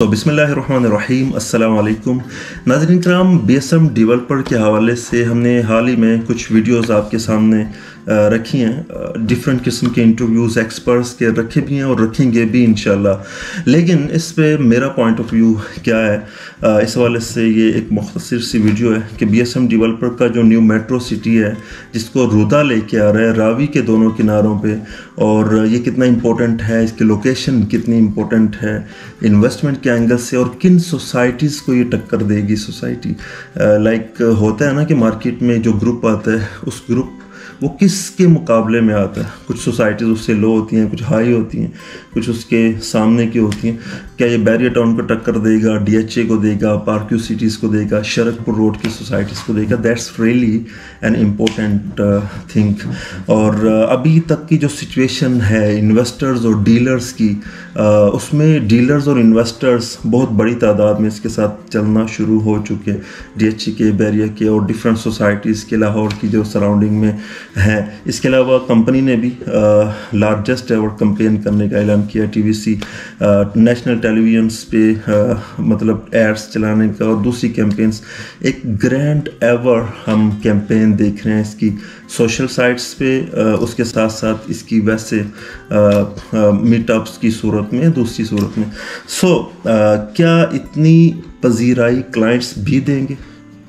तो बिस्मिल्लाहिर्रहमानिर्रहीम अस्सलाम वालेकुम नाज़रीन कराम। BSM डेवलपर के हवाले से हमने हाल ही में कुछ वीडियोस आपके सामने रखी हैं। डिफरेंट किस्म के इंटरव्यूज़ एक्सपर्ट्स के रखे भी हैं और रखेंगे भी इंशाल्लाह। लेकिन इस पे मेरा पॉइंट ऑफ व्यू क्या है, इस हवाले से ये एक मुख्तसर सी वीडियो है कि BSM डेवलपर का जो न्यू मेट्रो सिटी है जिसको रुदा लेके आ रहा है रावी के दोनों किनारों पे, और ये कितना इम्पोर्टेंट है, इसकी लोकेशन कितनी इम्पोर्टेंट है इन्वेस्टमेंट के एंगल से, और किन सोसाइटीज़ को ये टक्कर देगी। सोसाइटी लाइक होता है ना कि मार्केट में जो ग्रुप आता है उस ग्रुप वो किसके मुकाबले में आता है। कुछ सोसाइटीज़ उससे लो होती हैं, कुछ हाई होती हैं, कुछ उसके सामने की होती हैं। क्या ये बैरियर टाउन को टक्कर देगा, DHA को देगा, पार्क व्यू सिटीज़ को देगा, शरकपुर रोड की सोसाइटीज़ को देगा? That's really an important thing. और अभी तक की जो सिचुएशन है इन्वेस्टर्स और डीलर्स की, उसमें डीलर्स और इन्वेस्टर्स बहुत बड़ी तादाद में इसके साथ चलना शुरू हो चुके हैं। DHA के, बैरियर के और डिफरेंट सोसाइटीज़ के, लाहौर की जो सराउंडिंग में हैं। इसके अलावा कंपनी ने भी लार्जेस्ट एवर कैंपेन करने का ऐलान किया। TVC नेशनल टेलीविजन्स पे मतलब एड्स चलाने का, और दूसरी कैंपेन्स, एक ग्रैंड एवर हम कैंपेन देख रहे हैं इसकी सोशल साइट्स पे, उसके साथ साथ इसकी वैसे मीटअप्स की सूरत में, दूसरी सूरत में। क्या इतनी पजीराई क्लाइंट्स भी देंगे?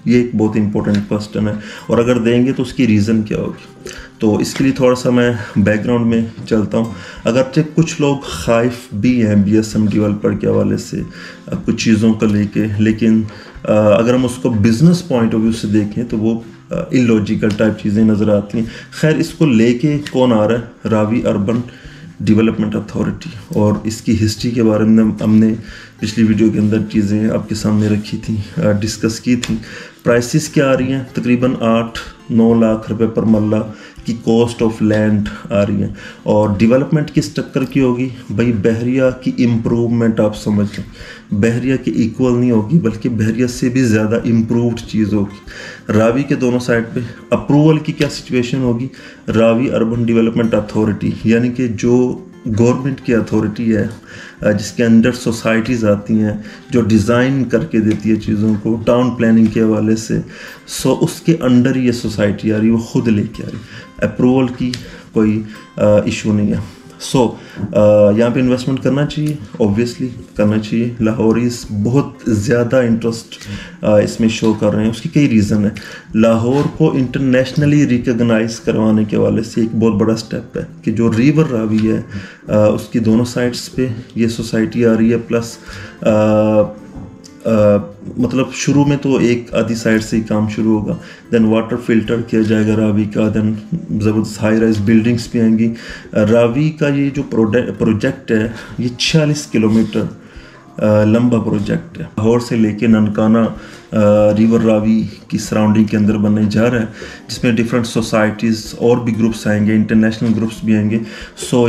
ये एक बहुत इंपॉर्टेंट क्वेश्चन है, और अगर देंगे तो उसकी रीज़न क्या होगी। तो इसके लिए थोड़ा सा मैं बैकग्राउंड में चलता हूँ। अगरचे कुछ लोग खाइफ भी हैं BSM डेवलपर के हवाले से कुछ चीज़ों को लेके, लेकिन अगर हम उसको बिज़नेस पॉइंट ऑफ व्यू से देखें तो वो इलॉजिकल टाइप चीज़ें नज़र आती हैं। खैर, इसको लेके कौन आ रहा है? रावी अर्बन डेवलपमेंट अथॉरिटी, और इसकी हिस्ट्री के बारे में हमने पिछली वीडियो के अंदर चीज़ें आपके सामने रखी थी, डिस्कस की थी। प्राइसेस क्या आ रही हैं? तकरीबन 8-9 लाख रुपए पर मल्ला की कॉस्ट ऑफ लैंड आ रही है। और डेवलपमेंट किस टक्कर की होगी भाई? बहरिया की इम्प्रूवमेंट। आप समझ लें, बहरिया के इक्वल नहीं होगी, बल्कि बहरिया से भी ज़्यादा इम्प्रूव्ड चीज़ होगी। रावी के दोनों साइड पे अप्रूवल की क्या सिचुएशन होगी? रावी अर्बन डेवलपमेंट अथॉरिटी, यानी कि जो गवर्नमेंट की अथॉरिटी है जिसके अंडर सोसाइटीज़ आती हैं, जो डिज़ाइन करके देती है चीज़ों को टाउन प्लानिंग के हवाले से, उसके अंडर ये सोसाइटी आ रही है, वो खुद लेके आ रही है। अप्रूवल की कोई इशू नहीं है। यहाँ पे इन्वेस्टमेंट करना चाहिए, ऑब्वियसली करना चाहिए। लाहौरीज बहुत ज़्यादा इंटरेस्ट इसमें शो कर रहे हैं। उसकी कई रीज़न है। लाहौर को इंटरनेशनली रिकॉग्नाइज करवाने के हवाले से एक बहुत बड़ा स्टेप है कि जो रिवर रावी है उसकी दोनों साइड्स पे ये सोसाइटी आ रही है। प्लस मतलब शुरू में तो एक आधी साइड से ही काम शुरू होगा, देन वाटर फिल्टर किया जाएगा रावी का, देन ज़बरदस्त हाई राइज बिल्डिंग्स भी आएंगी। रावी का ये जो प्रोजेक्ट है ये 46 किलोमीटर लंबा प्रोजेक्ट है। लाहौर से लेके ननकाना रिवर रावी की सराउंडिंग के अंदर बनने जा रहा है, जिसमें डिफरेंट सोसाइटीज़ और भी ग्रुप्स आएंगे, इंटरनेशनल ग्रुप्स भी आएंगे।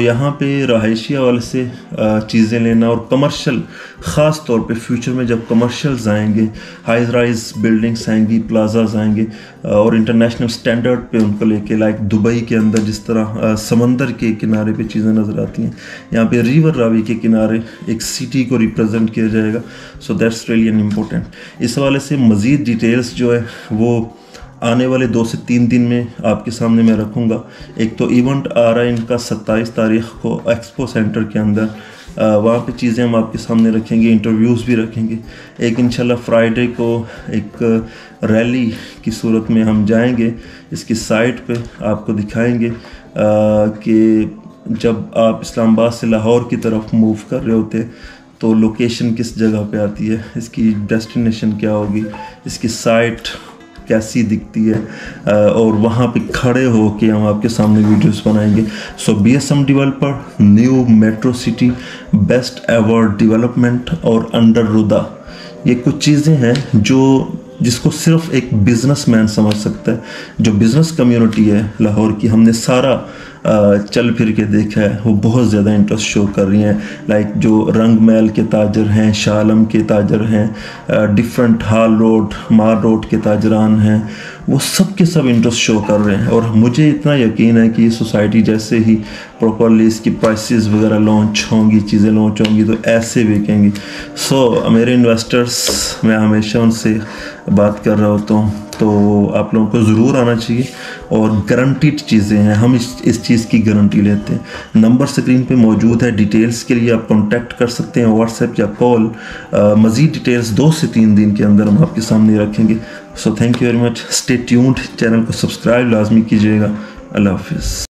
यहाँ पे रहायशी हवाले से चीज़ें लेना, और कमर्शियल ख़ास तौर पे फ्यूचर में जब कमर्शियल्स आएंगे, हाई राइज बिल्डिंग्स आएंगी, प्लाजाज आएंगे, और इंटरनेशनल स्टैंडर्ड पे उनको लेके, लाइक दुबई के अंदर जिस तरह समंदर के किनारे पे चीज़ें नज़र आती हैं, यहाँ पे रिवर रावी के किनारे एक सिटी को रिप्रेजेंट किया जाएगा। That's really an important. इस हवाले से मज़ीद डिटेल्स जो है वो आने वाले 2 से 3 दिन में आपके सामने मैं रखूँगा। एक तो इवेंट आ रहा है इनका 27 तारीख़ को एक्सपो सेंटर के अंदर, वहाँ पे चीज़ें हम आपके सामने रखेंगे, इंटरव्यूज़ भी रखेंगे। एक इंशाल्लाह फ्राइडे को एक रैली की सूरत में हम जाएंगे, इसकी साइट पे आपको दिखाएंगे कि जब आप इस्लामाबाद से लाहौर की तरफ मूव कर रहे होते तो लोकेशन किस जगह पे आती है, इसकी डेस्टिनेशन क्या होगी, इसकी साइट कैसी दिखती है, और वहाँ पे खड़े हो के हम आपके सामने वीडियोस बनाएंगे। BSM developer new metro city best ever development और अंडर रुदा, ये कुछ चीज़ें हैं जिसको सिर्फ एक बिजनेसमैन समझ सकता है। जो बिज़नेस कम्युनिटी है लाहौर की, हमने सारा चल फिर के देखा है वो बहुत ज़्यादा इंटरेस्ट शो कर रही हैं। लाइक जो रंग महल के ताजर हैं, शाह आलम के ताजर हैं, डिफरेंट हाल रोड, मार रोड के ताजरान हैं, वो सब के सब इंटरेस्ट शो कर रहे हैं। और मुझे इतना यकीन है कि सोसाइटी जैसे ही प्रॉपरली इसकी प्राइसेस वगैरह लॉन्च होंगी, चीज़ें लॉन्च होंगी तो ऐसे बिकेंगी। सो मेरे इन्वेस्टर्स, मैं हमेशा उनसे बात कर रहा होता हूँ, तो आप लोगों को ज़रूर आना चाहिए। और गारंटीड चीज़ें हैं, हम इस चीज़ की गारंटी लेते हैं। नंबर स्क्रीन पे मौजूद है, डिटेल्स के लिए आप कांटेक्ट कर सकते हैं, व्हाट्सएप या कॉल। मज़ीद डिटेल्स 2 से 3 दिन के अंदर हम आपके सामने रखेंगे। So thank you very much, stay tuned, channel को सब्सक्राइब लाजमी कीजिएगा। अल्लाह हाफिज़।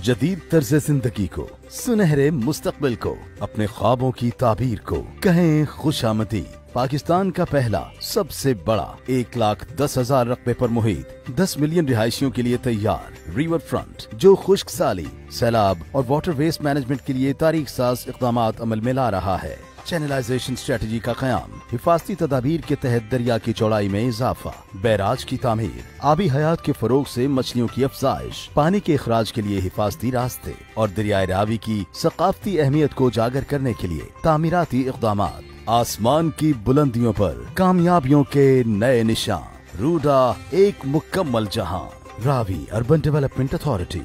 जदीद तर्ज जिंदगी को, सुनहरे मुस्तकबिल को, अपने ख्वाबों की ताबीर को कहें खुशामदी। पाकिस्तान का पहला सबसे बड़ा 1,10,000 रकबे पर मुहित 10 मिलियन रिहायशियों के लिए तैयार रिवर फ्रंट, जो खुश्क साली, सैलाब और वाटर वेस्ट मैनेजमेंट के लिए तारीख साज इक़दामात अमल में ला रहा है। चैनलाइजेशन स्ट्रेटजी का क़याम, हिफाजती तदाबीर के तहत दरिया की चौड़ाई में इजाफा, बैराज की तामीर, आबी हयात के फरोग से मछलियों की अफजाइश, पानी के इखराज के लिए हिफाजती रास्ते और दरियाए रावी की सकाफती अहमियत को उजागर करने के लिए तामीराती इक़दामात। आसमान की बुलंदियों पर कामयाबियों के नए निशान। रूडा एक मुकम्मल जहां। Ravi urban development authority.